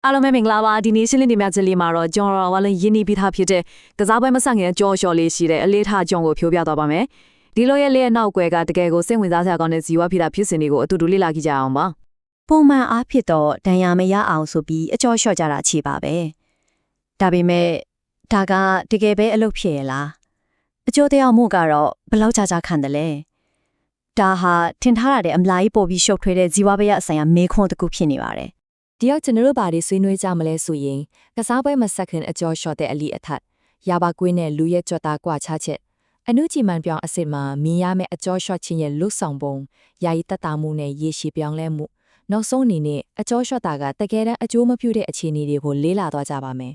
အားလုံးပဲမင်္ဂလာပါဒီနေ့ရှင်းလင်းနေမြချင်လေးမှာတော့ကျွန်တော်ဝါလင်းရင်းနှီးပြီးသားဖြစ်တဲ့ကစားပွဲမဆက်ငယ်ကြော်လျှော်လေးရှိတဲ့အလေးထားကြောင်ကိုဖြိုးပြသွားပါမယ်ဒီလိုရဲ့လေးရဲ့နောက်ွယ်ကတကယ်ကိုစိတ်ဝင်စားစရာကောင်းတဲ့ဇီဝဖြစ်တာဖြစ်စဉ်တွေကိုအတူတူလေ့လာကြည့်ကြအောင်ပါပုံမှန်အားဖြင့်တော့ဒဏ်ရာမရအောင်ဆိုပြီးအကြော်လျှော့ကြတာချေပါပဲဒါပေမဲ့ဒါကတကယ်ပဲအလုပ်ဖြစ်ရလားအကျိုးတရားမှုကတော့ဘယ်လောက်ကြာခံတယ်လဲဒါဟာထင်ထားရတဲ့အမလာကြီးပို့ပြီးရှုပ်ထွေးတဲ့ဇီဝဘယအဆိုင်ရာမေခွန်းတစ်ခုဖြစ်နေပါတယ်ဒီရောက်ကျွန်တော်တို့ဘာတွေဆွေးနွေးကြမလဲဆိုရင်ကစားပွဲမဆက်ခင်အကျော်လျှော့တဲ့အလီအထက်ရာဘာကွင်းနဲ့လူရဲ့ကြွတာကွာချချက်အနုချီမှန်ပြောင်းအစစ်မှာမြင်ရမယ့်အကျော်လျှော့ခြင်းရဲ့လွတ်ဆောင်ပုံယာယီတက်တာမှုနဲ့ရေရှည်ပြောင်းလဲမှုနောက်ဆုံးအနေနဲ့အကျော်လျှော့တာကတကယ်တမ်းအကျိုးမပြုတဲ့အခြေအနေတွေကိုလေးလာသွားကြပါမယ်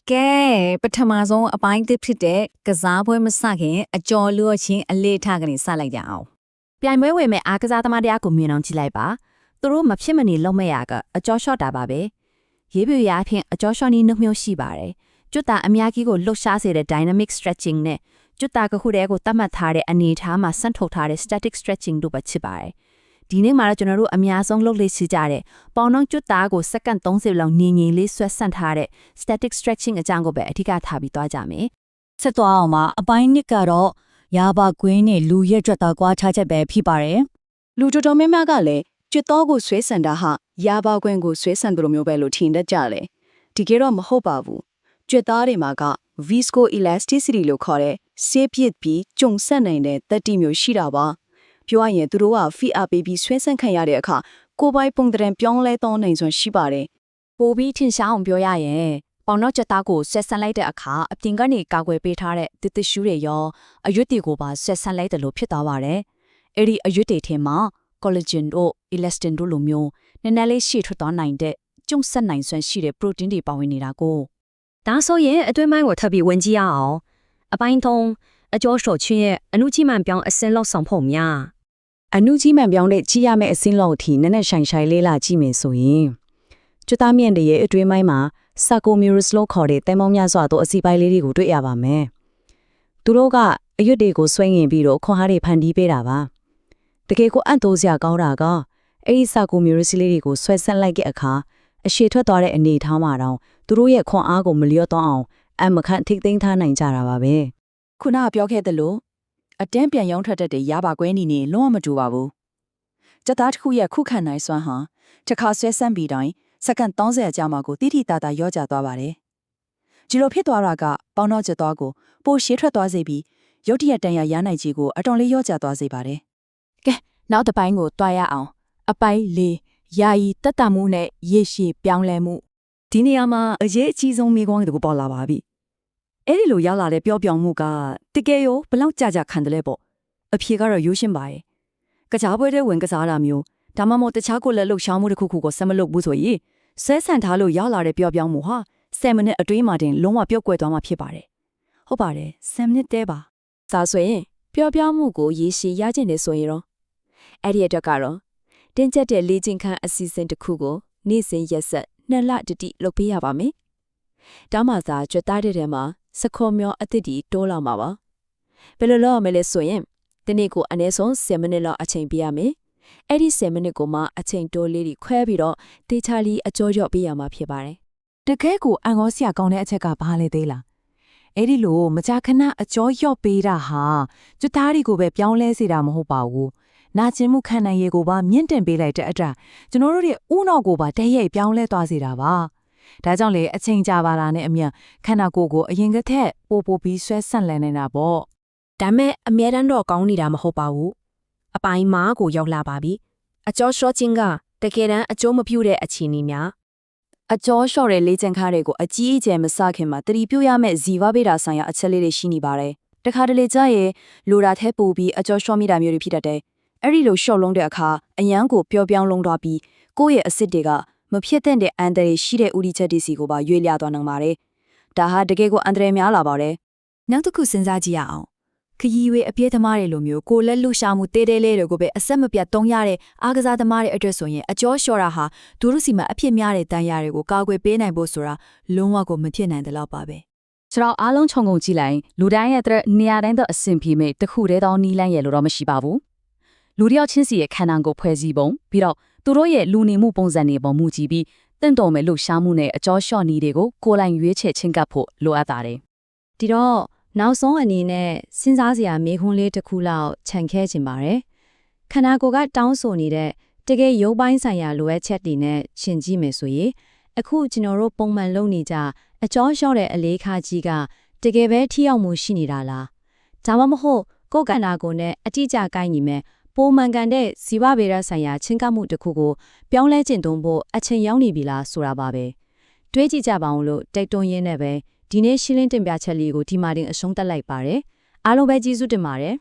ကဲပထမဆုံးအပိုင်းတစ်ဖြစ်တဲ့ကစားပွဲမစခင်အကျော်လျှော့ခြင်းအလေးထားကနေစလိုက်ကြအောင်ပြိုင်ပွဲဝင်မဲ့အားကစားသမားတရားကိုမြင်အောင်ကြည့်လိုက်ပါသူတို့မဖြစ်မနေလုံးမဲ့ရကအကျော်လျှော့တာပါပဲရေးပြရအဖြစ်အကျော်လျှော့နည်းနှမျိုးရှိပါတယ်ကျွတ်တာအများကြီးကိုလှုပ်ရှားစေတဲ့ dynamic stretching နဲ့ကျွတ်တာကခုတည်းကိုတတ်မှတ်ထားတဲ့အနေအထားမှာဆန့်ထုတ်ထားတဲ့ static stretching တို့ပဲဖြစ်ပါတယ်ဒီနေ့မှာတော့ကျွန်တော်တို့အများဆုံးလုပ်လေ့ရှိကြတဲ့ပေါင်နှောင်းကျွတ်တာကိုစက္ကန့်30လောက်ငြိမ်ငြိမ်လေးဆွဲဆန့်ထားတဲ့ static stretching အကြောင်းကိုပဲအဓိကထားပြီးသွားကြမယ်ဆက်သွားအောင်ပါအပိုင်း1ကတော့ရာဘာကွင်းနဲ့လူရက်ကျွတ်တာကွာခြားချက်ပဲဖြစ်ပါတယ်လူတော်တော်များများကလည်းကျွတ်တော်ကိုဆွဲဆန်တာဟာရာဘာကွင်းကိုဆွဲဆန်တယ်လို့မျိုးပဲလို့ထင်တတ်ကြတယ်ဒီကေတော့မဟုတ်ပါဘူးကျွတ်သားတွေမှာက viscoelasticity လို့ခေါ်တဲ့ဆေးပြစ်ပြီးကျုံဆက်နိုင်တဲ့တတိမျိုးရှိတာပါပြောရရင်သူတို့က ဖိအားပေးပြီးဆွဲဆန့်ခံရတဲ့အခါကိုယ်ပိုင်ပုံတံပြောင်းလဲသောနိုင်စွမ်းရှိပါတယ်ပိုပြီးထင်ရှားအောင်ပြောရရင်ပေါင်တော့ကြက်သားကိုဆွဲဆန့်လိုက်တဲ့အခါအပြင်ကနေကာကွယ်ပေးထားတဲ့တစ်ရှူးတွေရောအရွက်တွေကိုပါဆွဲဆန့်လိုက်တယ်လို့ဖြစ်သွားပါတယ်အဲ့ဒီအရွက်တွေထဲမှာ collagen တို့ elastin တို့လိုမျိုးနည်းနည်းလေးရှေ့ထွက်သွားနိုင်တဲ့ကျုံဆက်နိုင်စွမ်းရှိတဲ့ protein တွေပါဝင်နေတာကိုဒါဆိုရင်အတွင်းပိုင်းကိုထပ်ပြီးဝင်ကြည့်ရအောင်အပိုင်း3အကျော်လျှော့ခြင်းရဲ့အနုချီမှန်ပြောင်းအစင်းလောက်ဆောင်ဖို့များအနုကြီးမှန်ပြောင်းတဲ့ကြီးရမယ့်အစင်းလောက်အထိနက်နက်ဆိုင်ဆိုင်လေးလာကြည့်မယ်ဆိုရင်ကျွတ်သားမြင့်တဲ့ရဲ့အတွင်းပိုင်းမှာ sarcomeres လို့ခေါ်တဲ့တဲမောင်းများစွာသောအစီပိုင်းလေးတွေကိုတွေ့ရပါမယ်သူတို့ကအရွက်တွေကိုဆွဲငင်ပြီးတော့ခွန်အားတွေဖန်တီးပေးတာပါတကယ်ကိုအံ့သိုးစရာကောင်းတာကအဲ့ဒီ sarcomeres လေးတွေကိုဆွဲဆန့်လိုက်တဲ့အခါအရှည်ထွက်သွားတဲ့အနေအထားမှာတော့သူတို့ရဲ့ခွန်အားကိုမလျော့သွားအောင်အမခန့်ထိတ်သိမ်းထားနိုင်ကြတာပါပဲခုနကပြောခဲ့သလိုအတန်းပြန်ရောင်းထွက်တတ်တဲ့ရပါကွဲနေနေလုံးဝမတူပါဘူးကြက်သားတစ်ခုရဲ့ခုခံနိုင်စွမ်းဟာတစ်ခါဆွဲဆန့်ပြီးတိုင်းစက္ကန့်30အကြာမှကိုတိတိတသာရောကျသွားပါတယ်ဒီလိုဖြစ်သွားတာကပေါင်းတော့ကျသွားကိုပိုရှည်ထွက်သွားစေပြီးရုတ်တရက်တန်ရရနိုင်ကြီးကိုအတော်လေးရောကျသွားစေပါတယ်ကဲနောက်တစ်ပိုင်းကိုတွားရအောင်အပိုင်း၄ယာယီတက်တာမှုနဲ့ရေရှည်ပြောင်းလဲမှုဒီနေရာမှာအရေးအကြီးဆုံးမိကွန်းတွေကိုပေါ်လာပါပြီအဲ့ဒီလိုရောက်လာတဲ့ပျော့ပြောင်းမှုကတကယ်ရောဘလောက်ကြာခံတယ်လဲပေါ့အဖြေကတော့ရိုးရှင်းပါရဲ့ကစားပွဲတွေဝင်ကစားတာမျိုးဒါမှမဟုတ်တခြားကိုလည်းလှုပ်ရှားမှုတစ်ခုခုကိုဆက်မလုပ်ဘူးဆိုရင်ဆွဲဆန့်ထားလို့ရောက်လာတဲ့ပျော့ပြောင်းမှုဟာ7မိနစ်အတွင်းမှာတင်လုံးဝပျောက်ကွယ်သွားမှာဖြစ်ပါတယ်ဟုတ်ပါတယ်7မိနစ်တည်းပါဒါဆိုရင်ပျော့ပြောင်းမှုကိုရေရှည်ရကျင်နေဆိုရင်တော့အဲ့ဒီအတွက်ကတော့တင်းကျပ်တဲ့လေ့ကျင့်ခန်းအစီအစဉ်တစ်ခုကိုနေ့စဉ်ရက်ဆက်2လတတိလုပ်ပေးရပါမယ်ဒါမှသာကြွတ်သားတဲ့ထဲမှာစခေါ်မျောအသစ်တီတိုးလာမှာပါဘယ်လိုလုပ်ရမလဲဆိုရင်ဒီနေ့ကိုအနည်းဆုံး7မိနစ်လောက်အချိန်ပေးရမယ်အဲ့ဒီ7မိနစ်ကိုမှအချိန်တိုးလေးတွေခွဲပြီးတော့တေချာလီအကျော်ရော့ပေးရမှာဖြစ်ပါတယ်တကယ်ကိုအန်ကောစရာကောင်းတဲ့အချက်ကဘာလဲသေးလားအဲ့ဒီလိုမကြာခဏအကျော်ရော့ပေးတာဟာကျွတ်သားတွေကိုပဲပြောင်းလဲစေတာမဟုတ်ပါဘူးနာကျင်မှုခံနိုင်ရည်ကိုပါမြင့်တင်ပေးလိုက်တဲ့အတာကျွန်တော်တို့ရဲ့ဥနောက်ကိုပါတည့်ရိပ်ပြောင်းလဲသွားစေတာပါဒါကြောင့်လေအချိန်ကြာပါတာနဲ့အမျှခန္ဓာကိုယ်ကိုအရင်ကထက်ပိုပြီးဆွဲဆန့်လည်နေတာပေါ့ဒါမဲ့အမြဲတမ်းတော့ကောင်းနေတာမဟုတ်ပါဘူးအပိုင်းမားကိုရောက်လာပါပြီအကျော်လျှော့ခြင်းကတကယ်တမ်းအကျိုးမပြုတဲ့အခြေအနေများအကျော်လျှော့တဲ့လေ့ကျင့်ခန်းတွေကိုအကြီးအကျယ်မစခင်မှာတတိပြုရမယ့်ဇီဝဗေဒဆိုင်ရာအချက်လေးတွေရှိနေပါတယ်တခါတလေကြာရင်လိုတာထဲပိုပြီးအကျော်လျှော့မိတာမျိုးတွေဖြစ်တတ်တယ်အဲ့ဒီလိုလျှော့လုံးတဲ့အခါအရန်ကိုပျော့ပြောင်းလုံးသွားပြီးကိုယ့်ရဲ့အစစ်တွေကမဖြစ်တဲ့အန်တရာယ်ရှိတဲ့ဥဒိချက်တွေစီကိုပါရွေ့လျသွားနိုင်ပါတယ်ဒါဟာတကယ်ကိုအန်တရာယ်များလာပါတယ်နောက်တစ်ခုစဉ်းစားကြည့်ရအောင်ခရီးဝေးအပြည့်သမားတွေလိုမျိုးကိုလက်လှရှာမှုတေးသေးလေးတွေကိုပဲအဆက်မပြတ်သုံးရတဲ့အားကစားသမားတွေအတွက်ဆိုရင်အကျော်လျှော့တာဟာဒုရုစီမှာအဖြစ်များတဲ့တန်ရာတွေကိုကာကွယ်ပေးနိုင်ဖို့ဆိုတာလုံးဝကိုမဖြစ်နိုင်တဲ့လောက်ပါပဲကျွန်တော်အားလုံးခြုံငုံကြည့်လိုက်လူတိုင်းရဲ့နေရာတိုင်းတော့အဆင်ပြေမဲ့တခုတည်းသောနီးလန်းရဲ့လို့တော့မရှိပါဘူးလူတယောက်ချင်းစီရဲ့ခန္ဓာကိုယ်ဖွဲ့စည်းပုံပြီးတော့သူတို့ရဲ့လူနေမှုပုံစံတွေပေါ်မူကြည့်ပြီး တင့်တော်မဲ့လှူရှားမှုနဲ့အကျော်လျှော့နည်းတွေကိုကိုယ်တိုင်ရွေးချယ်ချင်းကပ်ဖို့လိုအပ်ပါတယ် ဒီတော့နောက်ဆုံးအနေနဲ့စဉ်းစားစရာမေးခွန်းလေးတစ်ခုလောက်ခြံခဲခြင်းပါတယ်ခန္ဓာကိုယ်ကတောင်းဆိုနေတဲ့တကယ်ရုပ်ပိုင်းဆိုင်ရာလိုအပ်ချက်တွေနဲ့ရှင်းကြည့်မယ်ဆိုရင်အခုကျွန်တော်တို့ပုံမှန်လုပ်နေကြအကျော်လျှော့တဲ့အလေးခါကြီးကတကယ်ပဲထိရောက်မှုရှိနေတာလားဒါမှမဟုတ်ကိုယ်ခန္ဓာကိုယ်နဲ့အတိအကျကိုင်းညီမဲ့ပုံမှန်ကန်တဲ့ဇီဝဗေဒဆိုင်ရာချင်းကပ်မှုတစ်ခုကိုပြောင်းလဲကျင့်သုံးဖို့အချိန်ရောက်နေပြီလားဆိုတာပါပဲတွေးကြည့်ကြပါအောင်လို့တိုက်တွန်းရင်းနဲ့ပဲဒီနေ့ရှင်းလင်းတင်ပြချက်လေးကိုဒီမှာတင်အဆုံးသတ်လိုက်ပါတယ်အားလုံးပဲကျေးဇူးတင်ပါတယ်